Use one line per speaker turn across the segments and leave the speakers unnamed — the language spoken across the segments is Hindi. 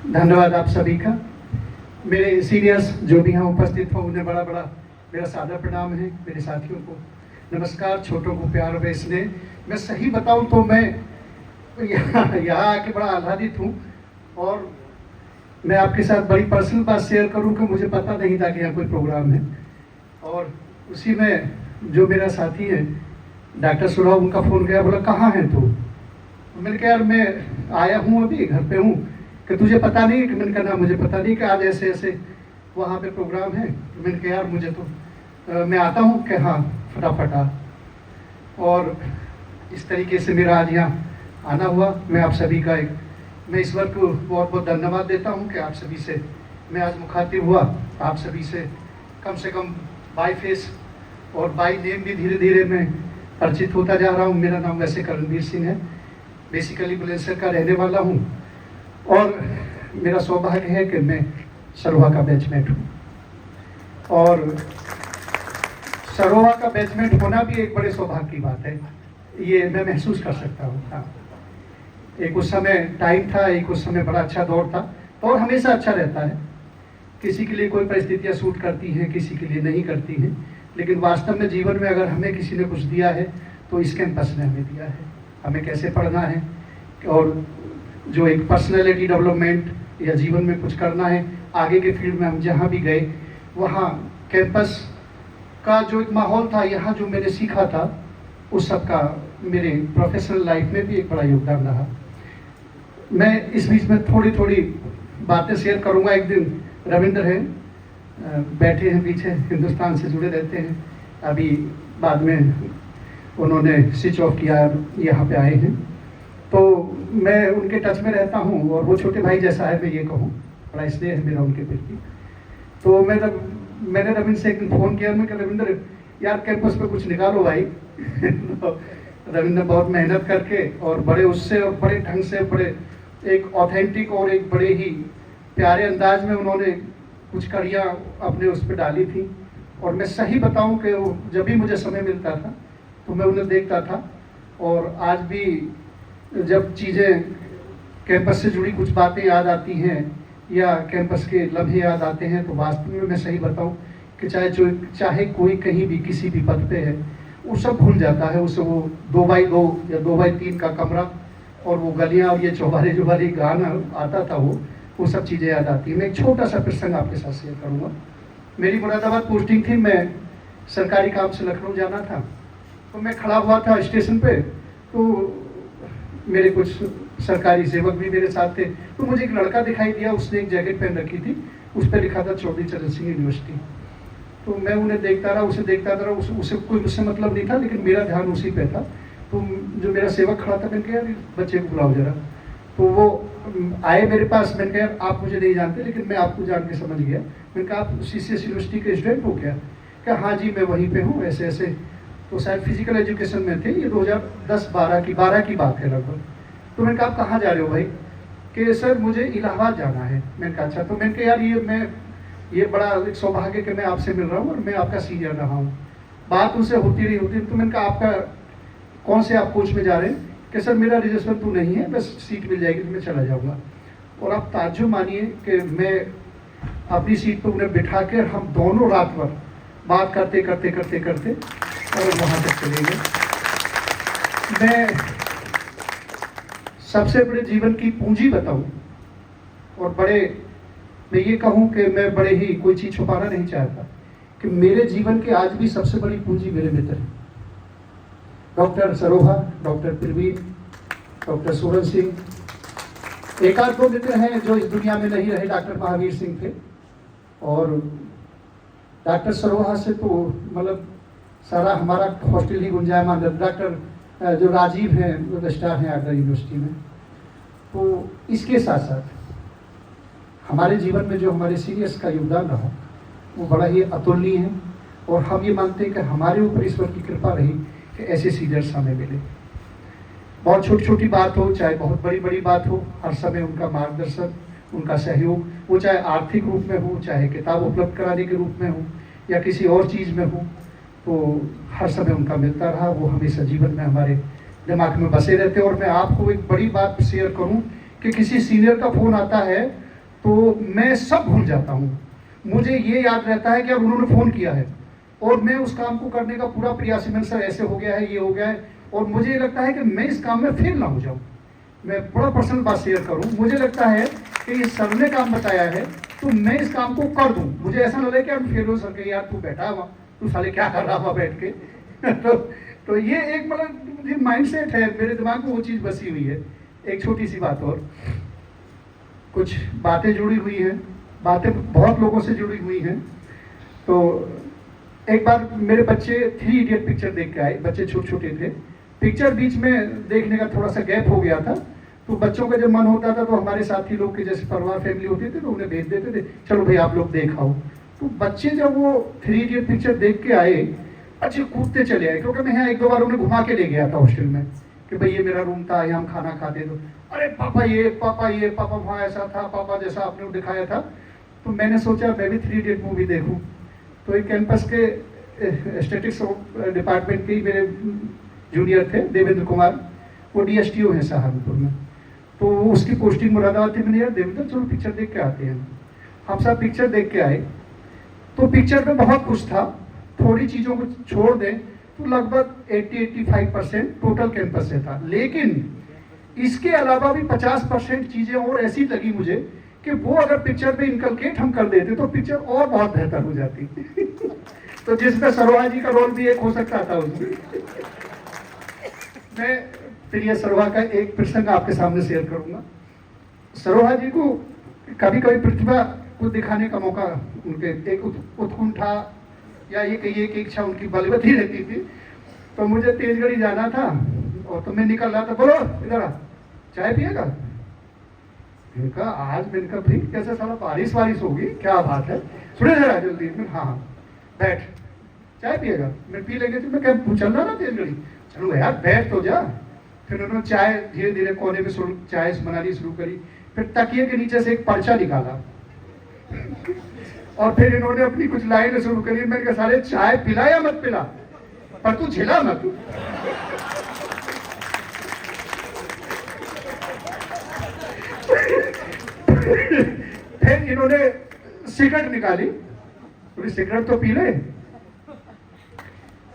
धन्यवाद आप सभी का। मेरे सीनियर्स जो भी यहाँ उपस्थित हो उन्हें बड़ा बड़ा मेरा सादर प्रणाम है। मेरे साथियों को नमस्कार, छोटों को प्यार और स्नेह। मैं सही बताऊं तो मैं यहाँ आके बड़ा आह्लादित हूँ और मैं आपके साथ बड़ी पर्सनल बात शेयर करूँ कि मुझे पता नहीं था कि यहाँ कोई प्रोग्राम है। और उसी में जो मेरा साथी है डॉक्टर सुराव, उनका फ़ोन गया, बोला कहाँ है तू? मैंने कहा यार मैं आया हूँ, अभी घर पे हूँ। कि तुझे पता नहीं है? कि मैंने कहा ना मुझे पता नहीं कि आज ऐसे ऐसे वहाँ पे प्रोग्राम है। तो मैंने कहा यार मुझे तो मैं आता हूँ कि हाँ फटाफट आ। और इस तरीके से मेरा आज यहाँ आना हुआ। मैं आप सभी का मैं इस वक्त को बहुत बहुत धन्यवाद देता हूँ कि आप सभी से मैं आज मुखातिब हुआ। आप सभी से कम बाय फेस और बाय नेम भी धीरे धीरे मैं परिचित होता जा रहा हूँ। मेरा नाम वैसे करणवीर सिंह है, बेसिकली बुलंदशहर का रहने वाला हूँ और मेरा सौभाग्य है कि मैं सरोहा का बैचमेट हूँ। और सरोहा का बैचमेट होना भी एक बड़े सौभाग्य की बात है, ये मैं महसूस कर सकता हूँ। हाँ, एक उस समय टाइम था, एक उस समय बड़ा अच्छा दौर था और हमेशा अच्छा रहता है। किसी के लिए कोई परिस्थितियाँ सूट करती हैं, किसी के लिए नहीं करती हैं, लेकिन वास्तव में जीवन में अगर हमें किसी ने कुछ दिया है तो इस कैंपस ने हमें दिया है। हमें कैसे पढ़ना है और जो एक पर्सनैलिटी डेवलपमेंट या जीवन में कुछ करना है, आगे के फील्ड में हम जहाँ भी गए वहाँ कैंपस का जो एक माहौल था, यहाँ जो मैंने सीखा था, उस सब का मेरे प्रोफेशनल लाइफ में भी एक बड़ा योगदान रहा। मैं इस बीच में थोड़ी थोड़ी बातें शेयर करूँगा। एक दिन रविंद्र हैं, बैठे हैं पीछे, हिंदुस्तान से जुड़े रहते हैं, अभी बाद में उन्होंने स्विच ऑफ किया, यहाँ पे आए हैं। तो मैं उनके टच में रहता हूँ और वो छोटे भाई जैसा है, मैं ये कहूँ, बड़ा स्नेह है मेरा उनके प्रति। तो मैंने रविंद्र से एक दिन फ़ोन किया, मैं कहा रविंद्र यार कैंपस पे कुछ निकालो भाई। तो रविंद्र बहुत मेहनत करके और बड़े उससे और बड़े ढंग से, बड़े एक ऑथेंटिक और एक बड़े ही प्यारे अंदाज में उन्होंने कुछ कड़ियाँ अपने उस पर डाली थी। और मैं सही बताऊं कि वो जब भी मुझे समय मिलता था तो मैं उन्हें देखता था। और आज भी जब चीज़ें कैंपस से जुड़ी कुछ बातें याद आती हैं या कैंपस के लम्हे याद आते हैं तो वास्तव में मैं सही बताऊं कि चाहे कोई कहीं भी किसी भी पद पे है, वो सब भूल जाता है। उसे वो 2x2 या 2x3 का कमरा और वो गलियां और ये चौबारे जुबारे गाना आता था, वो सब चीज़ें याद आती हैं। मैं एक छोटा सा प्रसंग आपके साथ शेयर करूँगा। मेरी मुरादाबाद पोस्टिंग थी, मैं सरकारी काम से लखनऊ जाना था। तो मैं खड़ा हुआ था स्टेशन पे, तो मेरे कुछ सरकारी सेवक भी मेरे साथ थे। तो मुझे एक लड़का दिखाई दिया, उसने एक जैकेट पहन रखी थी, उस पर लिखा था चौधरी चरण सिंह यूनिवर्सिटी। तो मैं उन्हें देखता रहा, उसे देखता रहा, उसे कोई मुझसे मतलब नहीं था, लेकिन मेरा ध्यान उसी पे था। तो जो मेरा सेवक खड़ा था, मैंने कहा यार बच्चे को बुलाओ जरा। तो वो आए मेरे पास। मैंने कहा यार आप मुझे नहीं जानते, लेकिन मैं आपको जान के समझ गया। मैंने कहा आप CCS यूनिवर्सिटी के स्टूडेंट हो क्या? क्या हाँ जी मैं वहीं पे हूँ, ऐसे ऐसे। तो शायद फिजिकल एजुकेशन में थे, ये 2010-12 की बात है लगभग। तो मैंने कहा आप कहाँ जा रहे हो भाई? कि सर मुझे इलाहाबाद जाना है। मैंने कहा अच्छा। तो मैंने कहा यार ये बड़ा एक सौभाग्य कि मैं आपसे मिल रहा हूँ और मैं आपका सीनियर रहा हूँ। बात उनसे होती रही। तो मैंने कहा आपका कौन से आप कोच में जा रहे हैं? कि सर मेरा रजिस्टर तो नहीं है, बस सीट मिल जाएगी तो मैं चला जाऊँगा। और आप ताज्जुब मानिए कि मैं अपनी सीट पर उन्हें बिठा कर हम दोनों रात भर बात करते करते करते करते और वहाँ तक चले गए। मैं सबसे बड़े जीवन की पूंजी बताऊं और बड़े मैं ये कहूं कि मैं बड़े ही कोई चीज़ छुपाना नहीं चाहता कि मेरे जीवन के आज भी सबसे बड़ी पूंजी मेरे मित्र हैं। Doctor Saroha, doctor Praveen, doctor Suraj Singh. एक आध दो मित्र हैं जो इस दुनिया में नहीं रहे, डॉक्टर महावीर सिंह थे। और डॉक्टर सरोहा से तो मतलब सारा हमारा हॉस्टल ही गुंजायमान है। डॉक्टर जो राजीव हैं वो रजिस्ट्रार हैं आगरा यूनिवर्सिटी में। तो इसके साथ साथ हमारे जीवन में जो हमारे सीनियर्स का योगदान रहा वो बड़ा ही अतुलनीय है। और हम ये मानते हैं कि हमारे ऊपर ईश्वर की कृपा रही कि ऐसे सीनियर्स हमें मिले। बहुत छोटी छोटी बात हो, चाहे बहुत बड़ी बड़ी बात हो, हर समय उनका मार्गदर्शन, उनका सहयोग, वो चाहे आर्थिक रूप में हो, चाहे किताब उपलब्ध कराने के रूप में हो या किसी और चीज़ में हो, तो हर समय उनका मिलता रहा। वो हमेशा जीवन में हमारे दिमाग में बसे रहते। और मैं आपको एक बड़ी बात शेयर करूं कि किसी सीनियर का फ़ोन आता है तो मैं सब भूल जाता हूँ। मुझे ये याद रहता है कि अब उन्होंने फ़ोन किया है और मैं उस काम को करने का पूरा प्रयास है, सर ऐसे हो गया है, ये हो गया है, और मुझे ये लगता है कि मैं इस काम में फेल ना हो जाऊँ। मैं बड़ा पर्सनल बात शेयर करूँ, मुझे लगता है कि ये सर ने काम बताया है तो मैं इस काम को कर दूँ। मुझे ऐसा ना लगे कि अब फेल हो सके, यार तू बैठा हुआ, तू साले क्या कर रहा हुआ बैठ के तो ये एक मतलब माइंड सेट है, मेरे दिमाग में वो चीज़ बसी हुई है। एक छोटी सी बात और, कुछ बातें जुड़ी हुई हैं, बातें बहुत लोगों से जुड़ी हुई हैं। तो एक बार मेरे बच्चे 3 इडियट पिक्चर देख के आए, बच्चे छोटे छोटे थे, पिक्चर बीच में देखने का थोड़ा सा गैप हो गया था, तो बच्चों का जब मन होता था तो हमारे साथी लोग के जैसे परिवार फैमिली होती थी तो उन्हें भेज देते थे, चलो भाई आप लोग देख आओ। तो बच्चे जब वो 3 इडियट पिक्चर देख के आए, बच्चे कूदते चले आए, क्योंकि मैं यहाँ 1-2 बार उन्हें घुमा के ले गया था हॉस्टल में कि भाई ये मेरा रूम था, यहाँ हम खाना खाते थे, अरे पापा ये, पापा वहाँ ऐसा था, पापा जैसा आपने दिखाया था। तो मैंने सोचा मैं भी 3 इडियट मूवी देखूँ। तो एक कैंपस के स्टैटिक्स डिपार्टमेंट के ही मेरे जूनियर थे देवेंद्र कुमार, वो DSTO हैं सहारनपुर में, तो वो उसकी पोस्टिंग मुरादाबाद थी। मैंने यार देवेंद्र चलो पिक्चर देख के आते हैं। हम सब पिक्चर देख के आए, तो पिक्चर में बहुत कुछ था, थोड़ी चीज़ों को छोड़ दें तो लगभग 80-85% टोटल कैंपस से था, लेकिन इसके अलावा भी 50% चीज़ें और ऐसी लगी मुझे कि वो अगर पिक्चर में इनकलकेट हम कर देते तो पिक्चर और बहुत बेहतर हो जाती तो जिसमें सरोहा जी का रोल भी एक हो सकता था उसमें। मैं प्रिय सरोहा का एक प्रसंग आपके सामने शेयर करूंगा। सरोहा जी को कभी कभी प्रतिभा को दिखाने का मौका, उनके एक उत्कुंठा या ये कहिए कि इच्छा उनकी बलवती रहती थी। तो मुझे तेजगढ़ी जाना था और तो मैं निकल रहा था, बोलो इधर आ, चाय पिएगा? इनका आज मैंने कहा भाई कैसे साला बारिश होगी, क्या बात है, सुने जरा जल्दी। हाँ बैठ, चाय पिएगा? मैं पी लेंगे। तो मैं क्या चल रहा ना तेजगढ़ी, चलो यार बैठ तो जा। फिर उन्होंने चाय धीरे धीरे कोने में चाय बनानी शुरू करी, फिर तकिए के नीचे से एक पर्चा निकाला और फिर इन्होंने अपनी कुछ लाइनें शुरू करी। मैंने कहा साले चाय पिला या मत पिला, पर तू झेला मत। फिर इन्होंने सिगरेट निकाली, थोड़ी सिगरेट तो पी ले।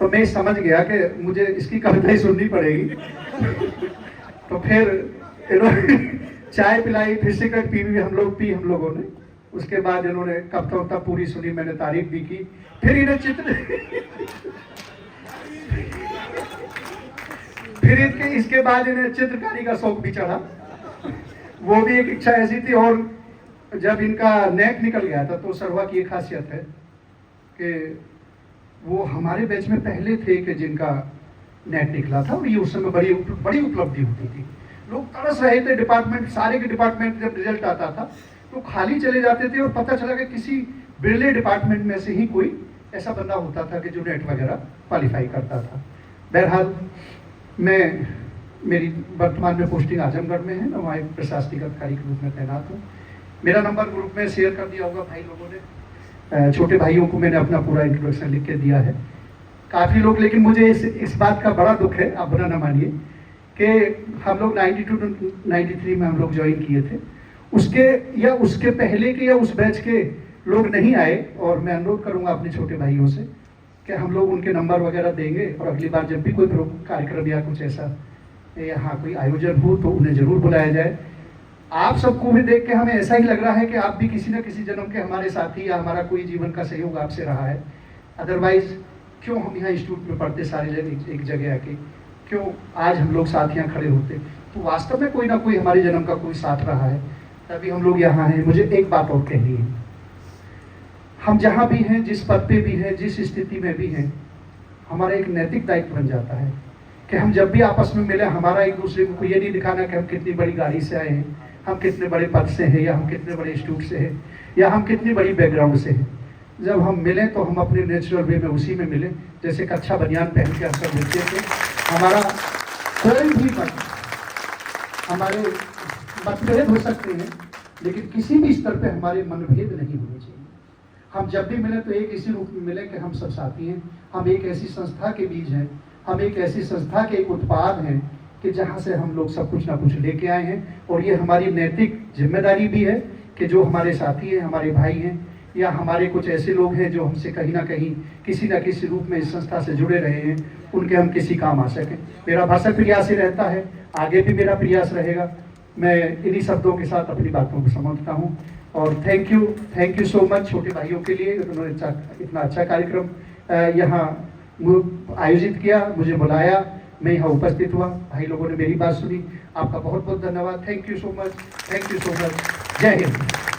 तो मैं समझ गया कि मुझे इसकी कविता ही सुननी पड़ेगी। तो फिर इन्होंने चाय पिलाई, फिर सिगरेट पी हम लोगों ने। उसके बाद इन्होंने कविता पूरी सुनी, मैंने तारीफ भी की। फिर इन्हें इसके बाद इन्हें चित्रकारी का शौक भी चढ़ा, वो भी एक इच्छा ऐसी थी। और जब इनका नेक निकल गया था तो सरोहा की एक खासियत है कि वो हमारे बैच में पहले थे कि जिनका नेट निकला था, और ये उस समय बड़ी उपलब्धि होती थी। लोग तरस रहे थे, डिपार्टमेंट सारे के डिपार्टमेंट जब रिजल्ट आता था तो खाली चले जाते थे, और पता चला कि किसी बिरले डिपार्टमेंट में से ही कोई ऐसा बंदा होता था कि जो नेट वगैरह क्वालिफाई करता था। बहरहाल मेरी वर्तमान में पोस्टिंग आजमगढ़ में है, मैं वहाँ एक प्रशासनिक अधिकारी के रूप में तैनात हूँ। मेरा नंबर ग्रुप में शेयर कर दिया होगा भाई लोगों ने, छोटे भाइयों को मैंने अपना पूरा इंट्रोडक्शन लिख के दिया है काफ़ी लोग। लेकिन मुझे इस बात का बड़ा दुख है, आप बुरा ना मानिए, कि हम लोग 92-93 में हम लोग ज्वाइन किए थे, उसके पहले के या उस बैच के लोग नहीं आए। और मैं अनुरोध करूंगा अपने छोटे भाइयों से कि हम लोग उनके नंबर वगैरह देंगे, और अगली बार जब भी कोई कार्यक्रम या कुछ ऐसा यहाँ कोई आयोजन हो तो उन्हें जरूर बुलाया जाए। आप सबको भी देख के हमें ऐसा ही लग रहा है कि आप भी किसी न किसी जन्म के हमारे साथी, या हमारा कोई जीवन का सहयोग आपसे रहा है। अदरवाइज क्यों हम यहाँ इंस्टीट्यूट में पढ़ते सारे जन एक जगह आके, क्यों आज हम लोग साथ यहाँ खड़े होते? तो वास्तव में कोई ना कोई हमारे जन्म का कोई साथ रहा है, तभी हम लोग यहाँ हैं। मुझे एक बात और कहनी है, हम जहाँ भी हैं, जिस पद पे भी हैं, जिस स्थिति में भी हैं, हमारा एक नैतिक दायित्व बन जाता है कि हम जब भी आपस में मिले, हमारा एक दूसरे को ये नहीं दिखाना कि हम कितनी बड़ी गाड़ी से आए हैं, हम कितने बड़े पद से हैं, या हम कितने बड़े इंस्टीट्यूट से हैं, या हम कितनी बड़ी बैकग्राउंड से हैं। जब हम मिलें तो हम अपने नेचुरल वे में उसी में मिलें, जैसे कच्छा बनियान पहन के अक्सर मिलते थे। हमारा कोई भी हमारे मतभेद हो सकते हैं, लेकिन किसी भी स्तर पे हमारे मनभेद नहीं होने चाहिए। हम जब भी मिले तो एक इसी रूप में मिले कि हम सब साथी हैं, हम एक ऐसी संस्था के बीज हैं, हम एक ऐसी संस्था के एक उत्पाद हैं कि जहाँ से हम लोग सब कुछ ना कुछ लेके आए हैं। और ये हमारी नैतिक जिम्मेदारी भी है कि जो हमारे साथी हैं, हमारे भाई हैं, या हमारे कुछ ऐसे लोग हैं जो हमसे कहीं ना कहीं किसी न किसी रूप में इस संस्था से जुड़े रहे हैं, उनके हम किसी काम आ सकें। मेरा भरसक प्रयास ही रहता है, आगे भी मेरा प्रयास रहेगा। मैं इन्हीं शब्दों के साथ अपनी बातों को समाप्ता हूँ और थैंक यू सो मच छोटे भाइयों के लिए, उन्होंने इतना अच्छा कार्यक्रम यहाँ आयोजित किया, मुझे बुलाया, मैं यहाँ उपस्थित हुआ, भाई लोगों ने मेरी बात सुनी। आपका बहुत बहुत धन्यवाद। Thank you so much. जय हिंद।